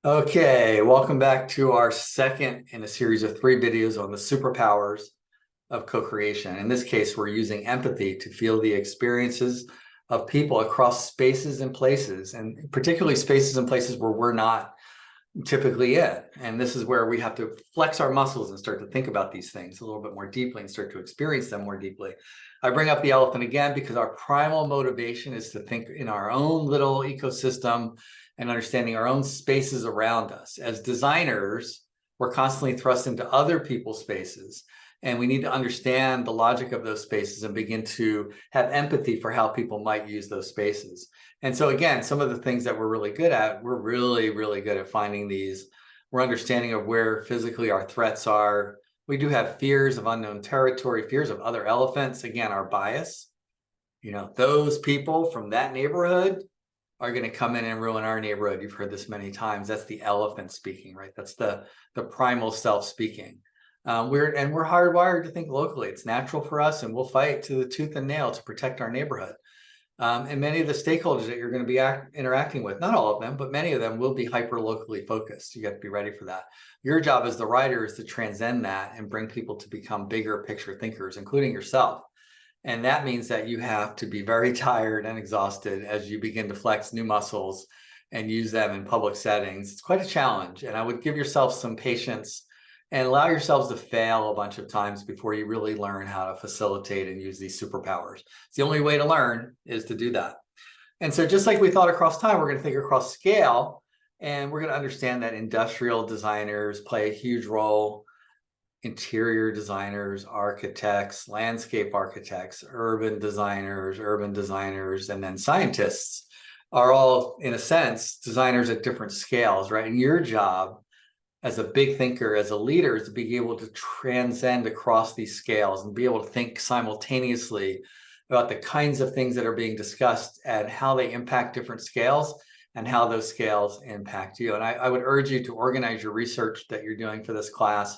Okay, welcome back to our second in a series of 3 videos on the superpowers of co-creation. In this case, we're using empathy to feel the experiences of people across spaces and places, and particularly spaces and places where we're not typically in. And this is where we have to flex our muscles and start to think about these things a little bit more deeply and start to experience them more deeply. I bring up the elephant again because our primal motivation is to think in our own little ecosystem and understanding our own spaces around us. As designers, we're constantly thrust into other people's spaces, and we need to understand the logic of those spaces and begin to have empathy for how people might use those spaces. And so again, some of the things that we're really good at, we're really good at finding these. We're understanding of where physically our threats are. We do have fears of unknown territory, fears of other elephants. Again, our bias. Those people from that neighborhood are going to come in and ruin our neighborhood. You've heard this many times. That's the elephant speaking, right? That's the primal self speaking. We're hardwired to think locally. It's natural for us, and we'll fight to the tooth and nail to protect our neighborhood. And many of the stakeholders that you're going to be interacting with, not all of them, but many of them will be hyper locally focused. You have to be ready for that. Your job as the writer is to transcend that and bring people to become bigger picture thinkers, including yourself. And that means that you have to be very tired and exhausted as you begin to flex new muscles and use them in public settings. It's quite a challenge. And I would give yourself some patience and allow yourselves to fail a bunch of times before you really learn how to facilitate and use these superpowers. It's the only way to learn is to do that. And so just like we thought across time, we're going to think across scale, and we're going to understand that industrial designers play a huge role. Interior designers, architects, landscape architects, urban designers, and then scientists are all, in a sense, designers at different scales, right? And your job as a big thinker, as a leader, is to be able to transcend across these scales and be able to think simultaneously about the kinds of things that are being discussed and how they impact different scales and how those scales impact you. And I would urge you to organize your research that you're doing for this class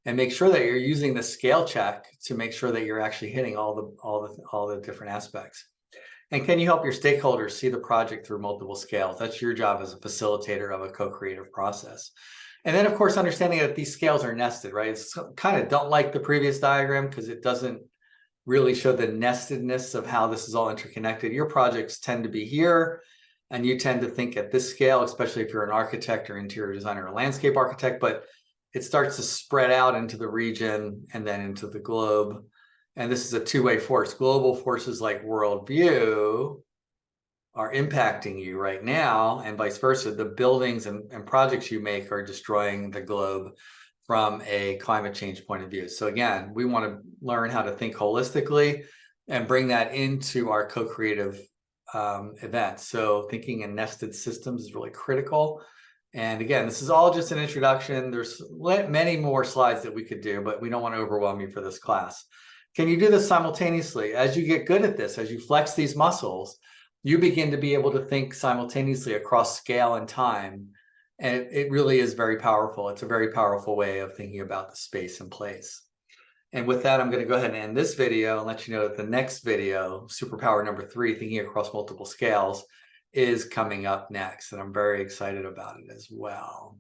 and make sure that you're using the scale check to make sure that you're actually hitting all the different aspects. And can you help your stakeholders see the project through multiple scales? That's your job as a facilitator of a co-creative process. And then, of course, understanding that these scales are nested, right? It's kind of don't like the previous diagram because it doesn't really show the nestedness of how this is all interconnected. Your projects tend to be here, and you tend to think at this scale, especially if you're an architect or interior designer or landscape architect, but it starts to spread out into the region and then into the globe. And this is a two-way force. Global forces like worldview are impacting you right now, and vice versa. The buildings and projects you make are destroying the globe from a climate change point of view. So again, we want to learn how to think holistically and bring that into our co-creative events. So thinking in nested systems is really critical. And again, this is all just an introduction. There's many more slides that we could do, but we don't want to overwhelm you for this class. Can you do this simultaneously? As you get good at this, as you flex these muscles, you begin to be able to think simultaneously across scale and time. And it really is very powerful. It's a very powerful way of thinking about the space and place. And with that, I'm going to go ahead and end this video and let you know that the next video, superpower number 3, thinking across multiple scales, is coming up next. And I'm very excited about it as well.